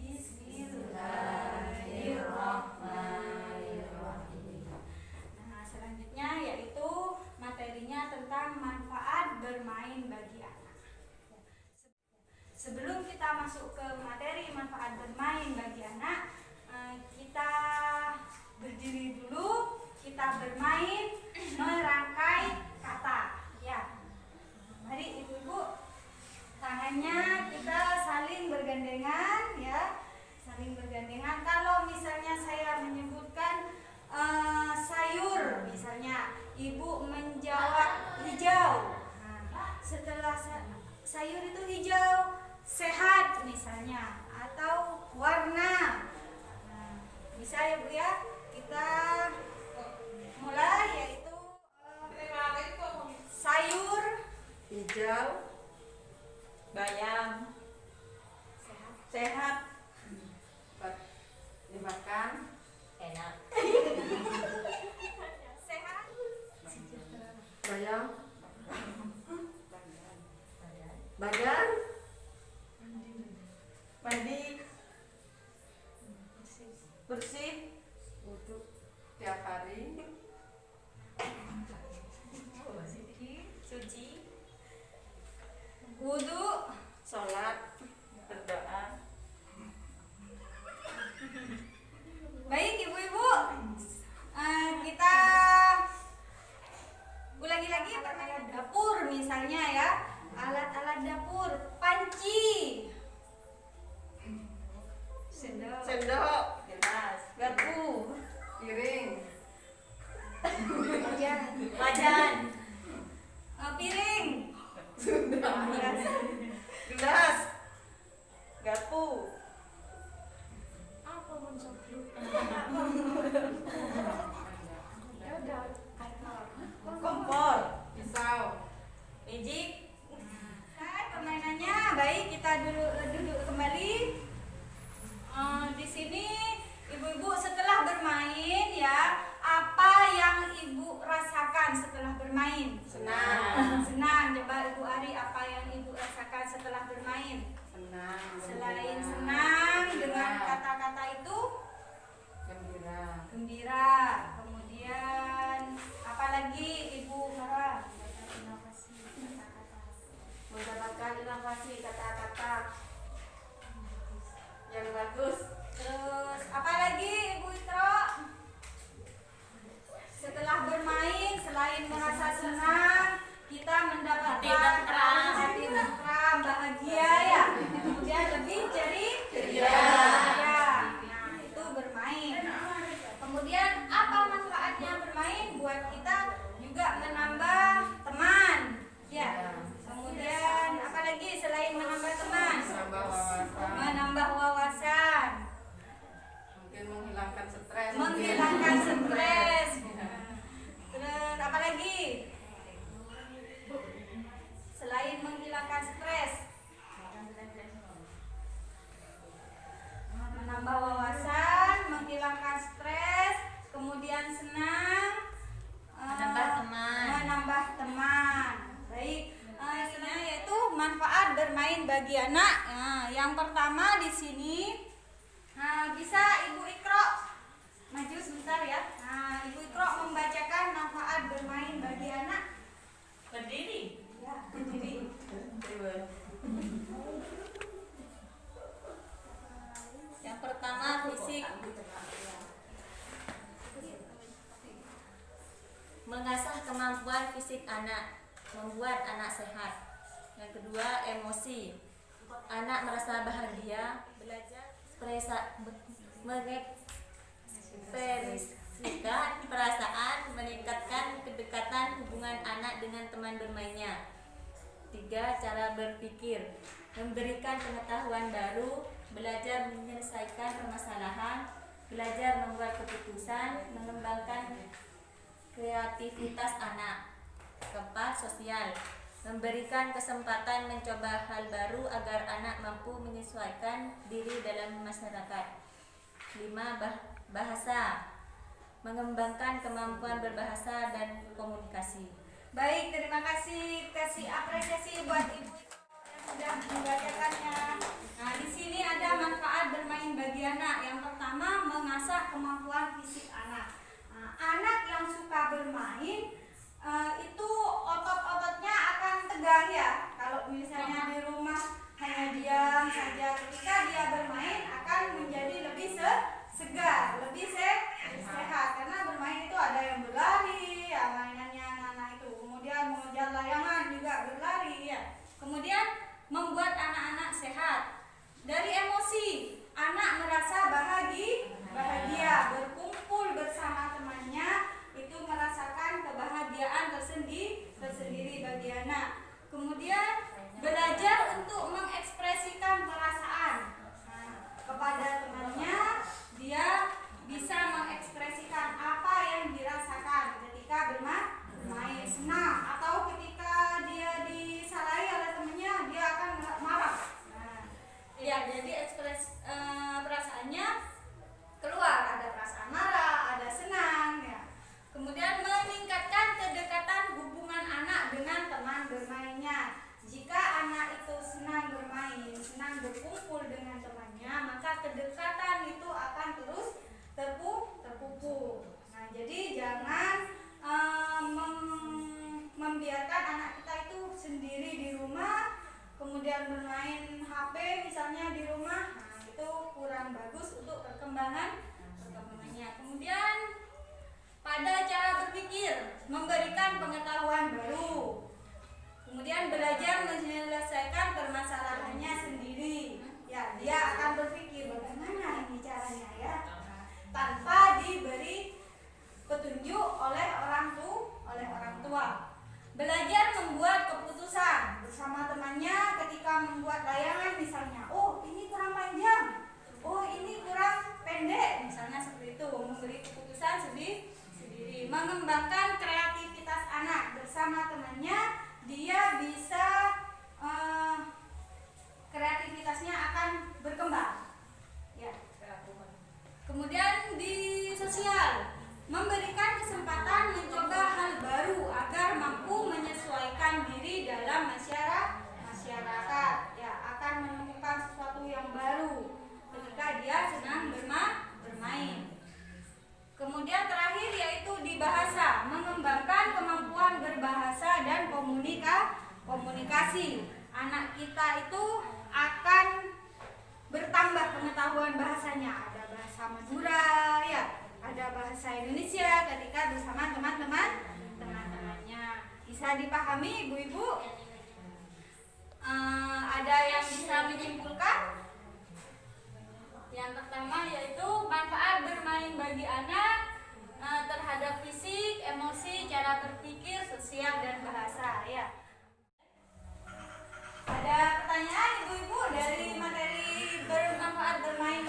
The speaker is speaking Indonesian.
Bismillahirrahmanirrahim. Nah, selanjutnya yaitu materinya tentang manfaat bermain bagi anak. Sebelum kita masuk ke materi manfaat bermain bagi anak, kita berdiri dulu, kita bermain merangkai kata. Ya, mari ibu-ibu, tangannya kita saling bergandengan, ya, saling bergandengan. Kalau misalnya saya menyebutkan sayur, misalnya ibu menjawab hijau. Nah, setelah sayur itu hijau, sehat misalnya, atau warna. Nah, bisa ya Bu ya, kita mulai, yaitu sayur hijau, bayam, sehat, dimakan, enak. sehat, Bayam, badan, mandi, bersih, wudhu tiap hari, suci, wudhu, sholat, berdoa. Baik ibu-ibu, kita ulangi lagi alat dapur misalnya ya, alat-alat dapur, panci, Sendok, gelas, garpu, piring, wajan, piring, gelas, garpu, kompor, pisau, magic. Permainannya baik, kita duduk kembali. Di sini ibu-ibu setelah bermain ya, apa yang ibu rasakan setelah bermain? senang, Senang. Coba Ibu Ari, apa yang ibu rasakan setelah bermain? senang, Selain senang dengan kata-kata itu, gembira, gembira. Kemudian apalagi Ibu Farah? mendapatkan inovasi kata-kata yang bagus. Terus apalagi Ibu Itro? Setelah bermain, selain merasa senang, kita mendapatkan hati tentram, bahagia ya. Kemudian lebih ceria. Nah, itu bermain. Kemudian apa manfaatnya bermain? Buat kita juga menambah teman. Ya. Kemudian apalagi selain menambah teman? Menambah wawasan. Mungkin menghilangkan stres. Menghilangkan stres. Terus apa lagi? Selain menghilangkan stres, menambah wawasan, menghilangkan stres, kemudian senang, menambah teman. Baik, ini yaitu manfaat bermain bagi anak. Nah, yang pertama di sini, bisa Ibu Ikro maju sebentar ya. Nah, Ibu Ikro membacakan manfaat bermain bagi anak. Berdiri. Ya, berdiri. Yang pertama fisik, mengasah kemampuan fisik anak, membuat anak sehat. Yang kedua emosi, anak merasa bahagia, belajar mengekspresikan perasaan, meningkatkan kedekatan hubungan anak dengan teman bermainnya. 3. Cara berpikir, memberikan pengetahuan baru, belajar menyelesaikan permasalahan, belajar membuat keputusan, mengembangkan kreativitas anak. 4. Sosial, memberikan kesempatan mencoba hal baru agar anak mampu menyesuaikan diri dalam masyarakat. 5. Bahasa, mengembangkan kemampuan berbahasa dan komunikasi. Baik, terima kasih. Kasih apresiasi buat Ibu yang sudah membacakannya. Nah, di sini ada manfaat bermain mengasah kemampuan fisik anak. Nah, anak yang suka bermain itu otot-ototnya akan tegang ya. Kalau misalnya di rumah hanya diam saja, ketika dia bermain akan menjadi lebih segar, lebih sehat. Karena bermain itu ada yang berlari, ya mainannya anak-anak itu. Kemudian mengejar layangan juga berlari ya. Kemudian membuat anak-anak sehat. Dari emosi, anak merasa bahagia, berkumpul bersama temannya, itu merasakan kebahagiaan tersendiri bagi anak. Kemudian belajar untuk mengekspresikan perasaan. Nah, kepada temannya, dia bisa mengekspresikan apa yang dirasakan ketika bermain, senang, atau ketika dia disalahi oleh temannya, dia akan marah. Nah, ya, jadi perasaannya keluar, ada perasaan marah, ada senang ya. Kemudian meningkatkan kedekatan hubungan anak dengan teman bermainnya. Jika anak itu senang bermain, senang berkumpul dengan temannya, maka kedekatan itu akan terus terpupuk. Nah, jadi jangan membiarkan anak kita itu sendiri di rumah, kemudian bermain HP misalnya di rumah. Nah, itu kurang bagus untuk perkembangannya. Kemudian pada cara berpikir, memberikan pengetahuan baru. Kemudian belajar menyelesaikan permasalahannya sendiri. Ya, dia akan berpikir bagaimana ini caranya ya. Tanpa diberi petunjuk oleh orang tua. Belajar membuat keputusan bersama temannya ketika membuat layangan misalnya. Oh, ini kurang panjang. Oh, ini kurang pendek. Misalnya seperti itu, memberi keputusan sendiri. Mengembangkan kreativitas anak bersama temannya, dia bisa kreativitasnya akan berkembang. Ya. Kemudian di sosial, memberikan kesempatan mencoba hal baru agar mampu menyesuaikan diri dalam masyarakat. Ya, akan menemukan sesuatu yang baru ketika dia senang bermain. Kemudian terakhir yaitu di bahasa, mengembangkan kemampuan berbahasa dan komunikasi. Anak kita itu akan bertambah pengetahuan bahasanya. Ada bahasa Madura, ya, ada bahasa Indonesia ketika bersama teman-temannya. Bisa dipahami, ibu-ibu? Ada yang bisa menyimpulkan? Yang pertama yaitu manfaat bermain bagi anak terhadap fisik, emosi, cara berpikir, sosial, dan bahasa. Ya. Ada pertanyaan ibu-ibu dari materi bermanfaat bermain